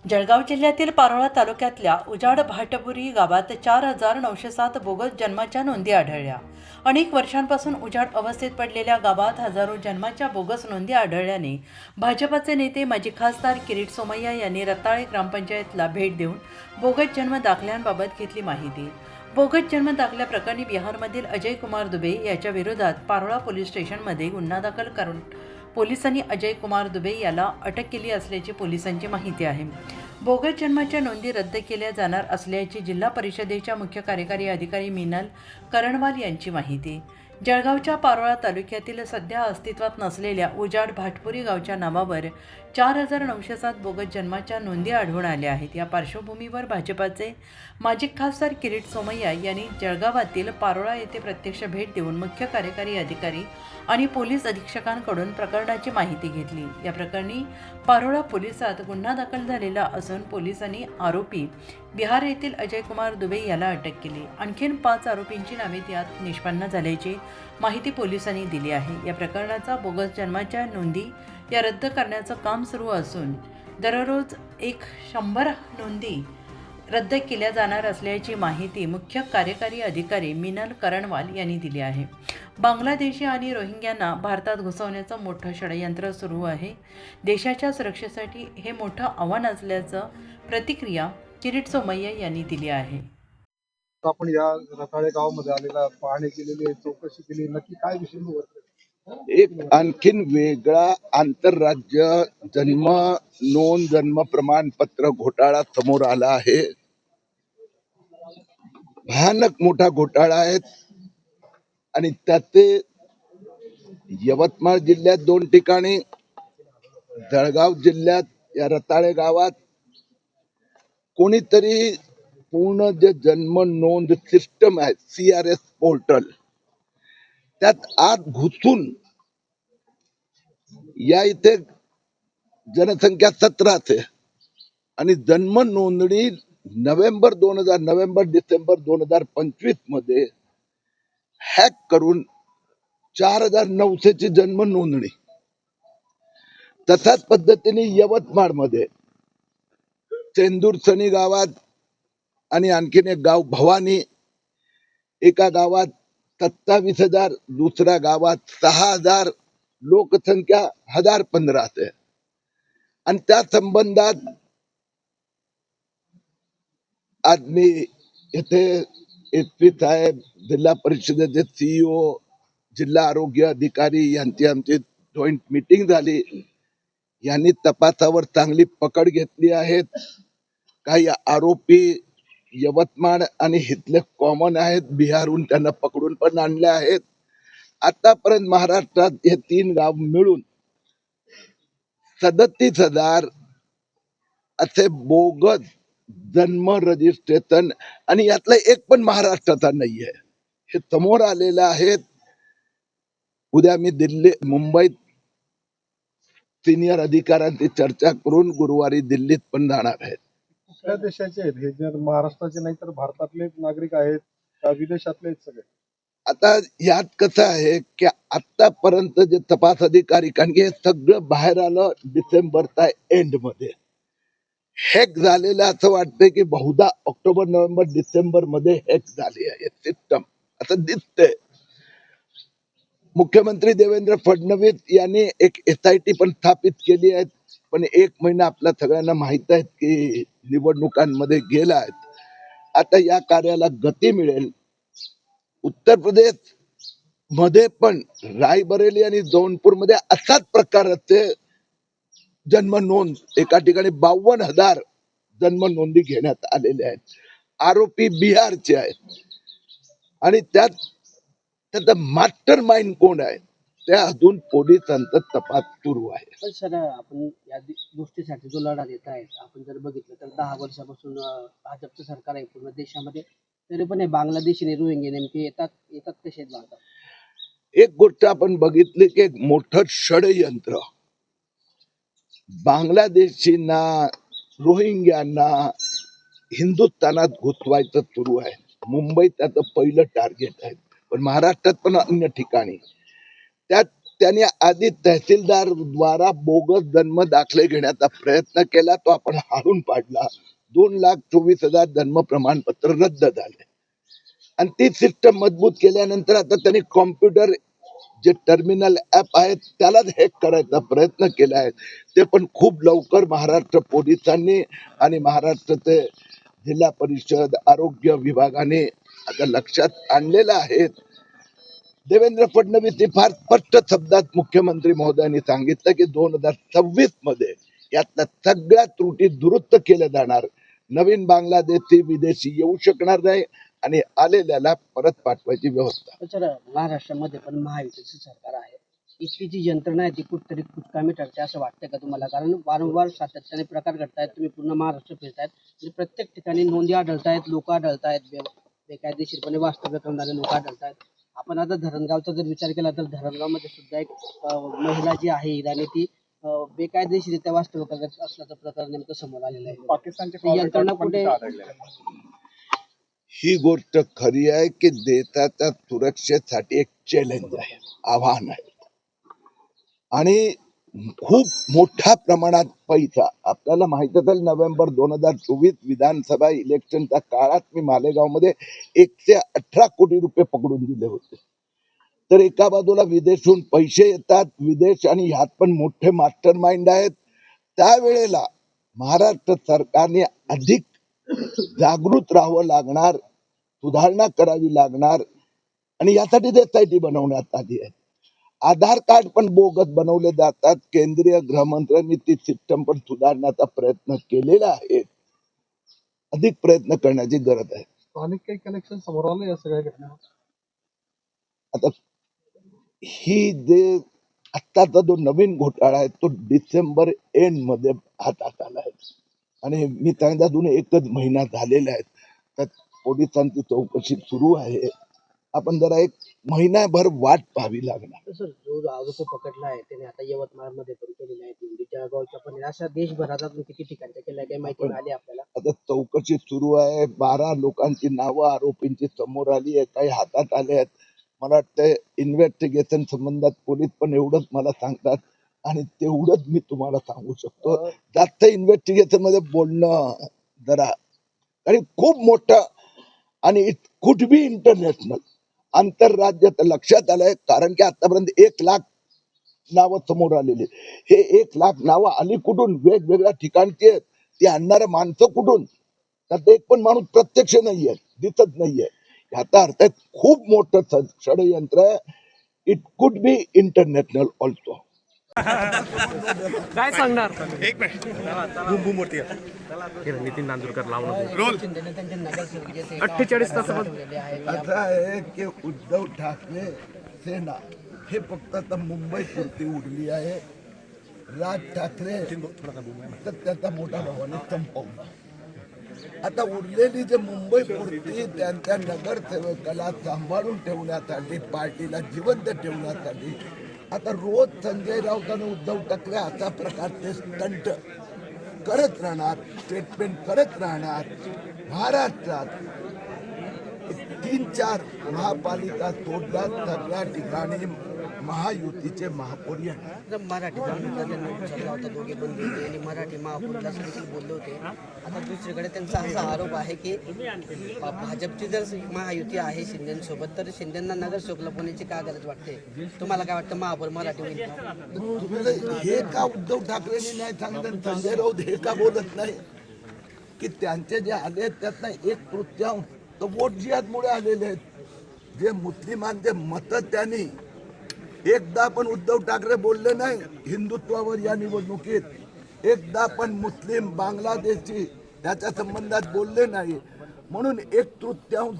जळगाव जिल्ह्यातील पारोळा तालुक्यातल्या उजाड भाटपुरी गावात 4,907 बोगस जन्माच्या नोंदी आढळल्या. अनेक वर्षांपासून उजाड अवस्थेत पडलेल्या गावात हजारो जन्माच्या बोगस नोंदी आढळल्याने भाजपचे नेते माजी खासदार किरीट सोमय्या यांनी रताळे ग्रामपंचायतला भेट देऊन बोगस जन्म दाखल्यांबाबत घेतली माहिती. बोगस जन्म दाखल्याप्रकरणी बिहारमधील अजय कुमार दुबे याच्या विरोधात पारोळा पोलीस स्टेशनमध्ये गुन्हा दाखल करून पोलिसांनी अजय कुमार दुबे याला अटक केली असल्याची पोलिसांची माहिती आहे. बोगस जन्माच्या नोंदी रद्द केल्या जाणार असल्याची जिल्हा परिषदेच्या मुख्य कार्यकारी अधिकारी मीनल करणवाल यांची माहिती. जळगावच्या पारोळा तालुक्यातील सध्या अस्तित्वात नसलेल्या उजाड भाटपुरी गावच्या नावावर 4,907 बोगस जन्माच्या नोंदी आढळून आल्या आहेत. या पार्श्वभूमीवर भाजपाचे माजी खासदार किरीट सोमय्या यांनी जळगावातील पारोळा येथे प्रत्यक्ष भेट देऊन मुख्य कार्यकारी अधिकारी आणि पोलीस अधीक्षकांकडून प्रकरणाची माहिती घेतली. या प्रकरणी पारोळा पोलिसात गुन्हा दाखल झालेला असून पोलिसांनी आरोपी बिहार येथील अजय कुमार दुबे याला अटक केली. आणखीन 5 आरोपींची नावे त्यात निष्पन्न झाल्याची माहिती पोलिसांनी दिली आहे. या प्रकरणाचा बोगस जन्माच्या नोंदी या रद्द करण्याचं काम सुरू असून दररोज 100 नोंदी रद्द केल्या जाणार असल्याची माहिती मुख्य कार्यकारी अधिकारी मीनल करणवाल यांनी दिली आहे. बांगलादेशी आणि रोहिंग्यांना भारतात घुसवण्याचं मोठं षडयंत्र सुरू आहे. देशाच्या सुरक्षेसाठी हे मोठं आव्हान असल्याचं प्रतिक्रिया किरीट सोमय्या यांनी दिली आहे. आपण या रताळे गावामध्ये आलेला पाहणी केलेली आहे, चौकशी केली, नक्की काय विषय होता? एक आणखीन वेगळा आंतरराज्य जन्म प्रमाणपत्र घोटाळा समोर आला आहे. भयानक मोठा घोटाळा आहे आणि त्याचे यवतमाळ जिल्ह्यात 2 ठिकाणी, जळगाव जिल्ह्यात या रताळे गावात कोणीतरी पूर्ण जे जन्म नोंद सिस्टम आहे CRS पोर्टल त्यात आत घुसून या इथे जनसंख्या 17 आहे आणि जन्म नोंदणी डिसेंबर 2025 मध्ये हॅक करून 4,900 ची जन्म नोंदणी. तसाच पद्धतीने यवतमाळ मध्ये चेंदूर सनी गावात आणि आणखीन एक गाव भवानी, एका गावात 27,000, दुसऱ्या गावात 6,000, लोकसंख्या 1,015 आहे. आणि त्या संबंधात आज मी इथे SP साहेब, जिल्हा परिषदेचे CEO, जिल्हा आरोग्य अधिकारी यांची आमची जॉईंट मीटिंग झाली. यांनी तपासावर चांगली पकड घेतली आहे. काही आरोपी यवतमाळ आणि इथले कॉमन आहेत, बिहारहून त्यांना पकडून पण आणले आहेत. आतापर्यंत महाराष्ट्रात हे 3 गाव मिळून 37,000 असे बोगस जन्म रजिस्ट्रेशन, आणि यातला एक पण महाराष्ट्राचा नाहीये, हे समोर आलेलं आहे. उद्या मी मुंबईत सिनियर अधिकाऱ्यांची चर्चा करून गुरुवारी दिल्लीत पण जाणार आहेत. कुठल्या देशाचे आहेत हे? जर महाराष्ट्राचे नाही तर भारतातले नागरिक आहेत का विदेशातले आहेत सगळे? आता यात कसं आहे की आतापर्यंत जे तपास अधिकारी, कारण की हे सगळं बाहेर आलं डिसेंबरच्या एंड मध्ये, हॅक झालेलं असं वाटतंय की बहुधा ऑक्टोबर, नोव्हेंबर, डिसेंबर मध्ये हॅक झाली आहे सिस्टम असं दिसतंय. मुख्यमंत्री देवेंद्र फडणवीस यांनी एक SIT पण स्थापित केली आहे, पण 1 महिना आपल्या सगळ्यांना माहित आहे की निवडणुकांमध्ये गेला आहे. आता या कार्याला गती मिळेल. उत्तर प्रदेश मध्ये पण रायबरेली आणि जौनपूर मध्ये असाच प्रकारचे जन्म नोंद, एका ठिकाणी 52,000 जन्म नोंदी घेण्यात आलेल्या आहेत. आरोपी बिहारचे आहेत आणि त्यात मास्टर माइंड कोण आहे त्या अजून पोलिसांचा तपास सुरू आहे. पण सर, आपण या गोष्टीसाठी जो लढा देत आहे, आपण जर बघितलं तर 10 वर्षापासून भाजपचं सरकार आहे पूर्ण देशामध्ये, तरी पण हे बांगलादेशी आणि रोहिंग्या नेमके येतात कसे आहेत भारतात? एक गोष्ट आपण बघितली की एक मोठं षडयंत्र बांगलादेशींना, रोहिंग्यांना हिंदुस्थानात घुसवायचं सुरू आहे. मुंबईत त्याचं पहिलं टार्गेट आहे, पण महाराष्ट्रात पण अन्य ठिकाणी. त्यात त्याने आधी तहसीलदार द्वारा बोगस जन्म दाखले घेण्याचा प्रयत्न केला, तो आपण हाणून पाडला. 2,24,000 जन्म प्रमाणपत्र रद्द झाले आणि ती सिस्टम मजबूत केल्यानंतर आता त्यांनी कॉम्प्युटर जे टर्मिनल ऍप आहेत त्यालाच हॅक करायचा प्रयत्न केला आहे. ते पण खूप लवकर महाराष्ट्र पोलिसांनी आणि महाराष्ट्राचे जिल्हा परिषद आरोग्य विभागाने आता लक्षात आणलेलं आहे. देवेंद्र फडणवीस फार स्पष्ट शब्दात मुख्यमंत्री महोदयांनी सांगितलं की 2026 मध्ये यातल्या सगळ्या त्रुटी दुरुस्त केल्या जाणार. नवीन बांगलादेशी विदेशी येऊ शकणार नाही आणि आलेल्याला परत पाठवायची व्यवस्था. तर महाराष्ट्रामध्ये पण महायुतीचं सरकार आहे, इथली जी यंत्रणा आहे ती कुठतरी कुचकामी ठरते असं वाटतं का तुम्हाला? कारण वारंवार सातत्याने प्रकार घडतायत, तुम्ही पूर्ण महाराष्ट्र फिरतायत, म्हणजे प्रत्येक ठिकाणी नोंदी आढळतायत, लोक आढळतायत, बेकायदेशीरपणे वास्तव्य करणारे लोक आढळतायत. आपण आता धरणगावचा जर विचार केला तर धरणगावमध्ये सुद्धा एक महिला जी आहे इराणी, ती बेकायदेशीरित्या वास्तव्य करत असल्याचं प्रकार नेमकं समोर आलेलं आहे. पाकिस्तानच्या यंत्रणा कुठे? ही गोष्ट खरी आहे की देशाच्या सुरक्षेसाठी एक चॅलेंज आहे, आव्हान आहे आणि खूप मोठ्या प्रमाणात पैसा. आपल्याला माहित असेल नोव्हेंबर 2024 विधानसभा इलेक्शनच्या काळात मी मालेगावमध्ये 118 कोटी रुपये पकडून दिले होते. तर एका बाजूला विदेशून पैसे येतात, विदेश आणि ह्यात पण मोठे मास्टर माइंड आहेत. त्यावेळेला महाराष्ट्र सरकारने अधिक जागृत राहावं लागणार, सुधारणा करावी लागणार आणि यासाठी SIT बनवण्यात आली आहे. आधार कार्ड पण बोगस बनवले जातात. केंद्रीय गृहमंत्र्यांनी ती सिस्टम पण सुधारण्याचा प्रयत्न केलेला आहे. अधिक प्रयत्न करण्याची गरज आहे. स्थानिक काही कनेक्शन समोर आलं या सगळ्या घटना? आता ही जे आत्ताचा जो नवीन घोटाळा आहे तो डिसेंबर एंड मध्ये हातात आला आहे आणि मी सांगितलं अजून 1च महिना झालेला आहे. तर पोलिसांची चौकशी सुरू आहे. आपण जरा 1 महिनाभर वाट पाहावी लागणार. सर, जो आरोप पकडला आहे त्याने आता यवतमाळमध्ये पण केलेला आहे, दिंडी जळगावच्या पण, अशा देशभरात अजून किती ठिकाणच्या केल्या, काही माहिती मिळाली आपल्याला? आता चौकशी सुरू आहे. 12 लोकांची नावं आरोपींची समोर आली आहे, काही हातात आले आहेत. मला वाटतं इन्व्हेस्टिगेशन संबंधात पोलीस पण एवढंच मला सांगतात आणि तेवढंच मी तुम्हाला सांगू शकतो. जास्त इन्व्हेस्टिगेशन मध्ये बोलणं जरा, आणि खूप मोठं आणि इट कुड बी इंटरनॅशनल, आंतरराज्य लक्षात आलंय. कारण की आतापर्यंत 1 लाख नावं समोर आलेली. हे 1 लाख नावं आली कुठून? वेगवेगळ्या ठिकाणची आहेत. ती आणणारे माणसं कुठून? त्यात एक पण माणूस प्रत्यक्ष नाहीये, दिसत नाहीये. याचा अर्थ खूप मोठं षडयंत्र आहे. It could be international also. काय सांगणार? एक मिनिट बूम बूम वरती आहे. नितीन नांदुरकर लावणार रोल. 48 तासात. असं आहे की उद्धव ठाकरे सेना हे फक्त आता मुंबई पुरती उडली आहे. राज ठाकरे तर त्याचा मोठा भावाने संपवला. आता उरलेली जे मुंबई पुरती त्यांच्या नगरसेवकाला सांभाळून ठेवण्यासाठी, पार्टीला जिवंत ठेवण्यासाठी आता रोज संजय राऊत आणि उद्धव ठाकरे अशा प्रकारचे स्टंट करत राहणार, स्टेटमेंट करत राहणार. महाराष्ट्रात 3-4 महापालिका सोडल्यात सगळ्या ठिकाणी महायुतीचे महापौर येणार. मराठीचा मुद्दा त्यांनी उचलला होता, दोघे बंधू होते आणि मराठी महापौरला देखील बोलले होते. आता दुसरीकडे त्यांचा असा आरोप आहे की भाजपची जर महायुती आहे शिंदेसोबत, तर शिंदेना नगरसेवक लपवण्याची काय गरज वाटते? तुम्हाला काय वाटतं, महापौर मराठी होईल? हे का उद्धव ठाकरेंनी नाही सांगितलं? संजय राऊत हे का बोलत नाही की त्यांचे जे आले आहेत त्यातनं 1/3 तर वोट जिहादमुळे आलेले आहेत. जे मुस्लिमांचे मत त्यांनी एकदा पण उद्धव ठाकरे बोलले नाही हिंदुत्वावर या निवडणुकीत. एकदा पण मुस्लिम बांगलादेशी त्याच्या संबंधात बोलले नाही. म्हणून 1/3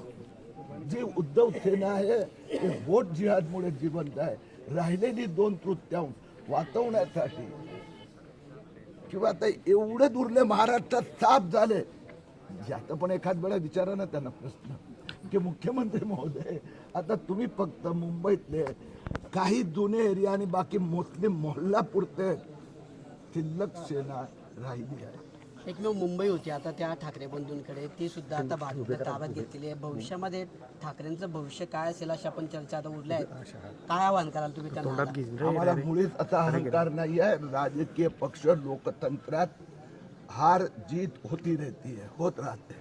जी उद्धव सेना आहे ते वोट जिहादमुळे जिवंत आहे. राहिलेली 2/3 वाचवण्यासाठी किंवा आता एवढे दुर्ले महाराष्ट्रात साफ झाले. याचा पण एखाद वेळा विचारा ना त्यांना प्रश्न की मुख्यमंत्री महोदय, आता तुम्ही फक्त मुंबईतले काही जुने एरिया आणि बाकी मुस्लिम मोहल्ला पुरते शिल्लक सेना राहिली आहे. एकमेव मुंबई होती आता त्या ठाकरे बंधूंकडे, ती सुद्धा आता भाजपने ताब्यात घेतलेली आहे. भविष्यामध्ये ठाकरेंचं भविष्य काय असेल अशा पण चर्चा आता उरल्या आहेत. काय आवाहन कराल तुम्ही त्यांना आता? आम्हाला मुळीच असा अहंकार नाही आहे. राजकीय पक्ष लोकतंत्रात हार जीत होत राहते.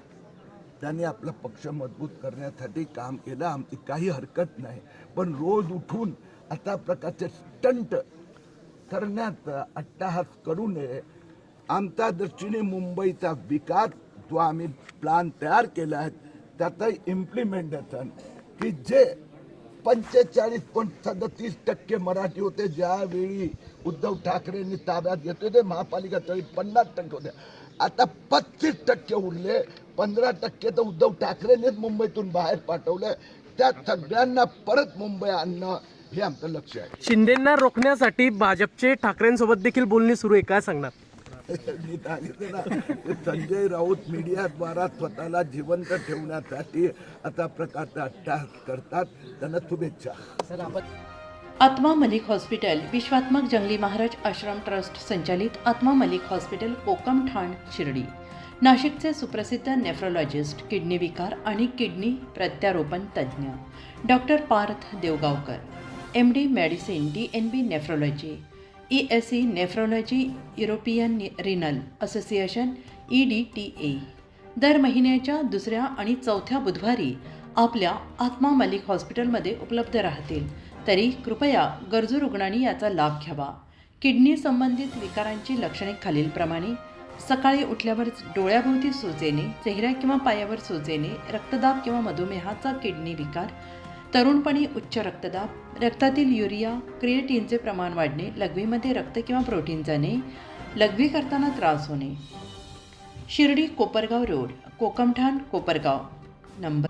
त्यांनी आपला पक्ष मजबूत करण्यासाठी काम केलं, आमची काही हरकत नाही. पण रोज उठून अशा प्रकारचे स्टंट करण्यात अट्टहास करू नये. आमच्या दृष्टीने मुंबईचा विकास जो आम्ही प्लॅन तयार केला आहे त्याचं इम्प्लिमेंटेशन की जे 45.37% मराठी होते ज्यावेळी उद्धव ठाकरेंनी ताब्यात घेतले होते, महापालिका तरी 50% होते. आता 35% उरले. 15% तर उद्धव ठाकरेंनीच मुंबईतून बाहेर पाठवलं. त्या सगळ्यांना परत मुंबई आणणं हे आमचं लक्ष आहे. शिंदेंना रोखण्यासाठी भाजपचे ठाकरेंसोबत देखील बोलणी सुरू आहे, काय सांगणार? मी सांगितलं ना, ते संजय राऊत मीडियाद्वारा स्वतःला जिवंत ठेवण्यासाठी अशा प्रकारचा अट्टहास करतात. त्यांना शुभेच्छा. सर आपण आत्मा मलिक हॉस्पिटल विश्वात्मक जंगली महाराज आश्रम ट्रस्ट संचालित आत्मा मलिक हॉस्पिटल कोकम ठाण शिर्डी, नाशिकचे सुप्रसिद्ध नेफ्रोलॉजिस्ट, किडनी विकार आणि किडनी प्रत्यारोपण तज्ज्ञ doctor Parth Devgaonkar, MD medicine, DNB nephrology, ESE nephrology, European renal association EDTA दर महिन्याच्या दुसऱ्या आणि चौथ्या बुधवारी आपल्या आत्मा मलिक हॉस्पिटलमध्ये उपलब्ध राहतील. तरी कृपया गरजू रुग्णांनी याचा लाभ घ्यावा. किडनी संबंधित विकारांची लक्षणे खालीलप्रमाणे: सकाळी उठल्यावर डोळ्याभोवती सूज येणे, चेहऱ्या किंवा पायावर सूज येणे, रक्तदाब किंवा मधुमेहाचा किडनी विकार, तरुणपणी उच्च रक्तदाब, रक्तातील युरिया क्रिएटिनचे प्रमाण वाढणे, लघवीमध्ये रक्त किंवा प्रोटीन जाणे, लघवी करताना त्रास होणे. शिर्डी कोपरगाव रोड, कोकमठाण, कोपरगाव. नंबर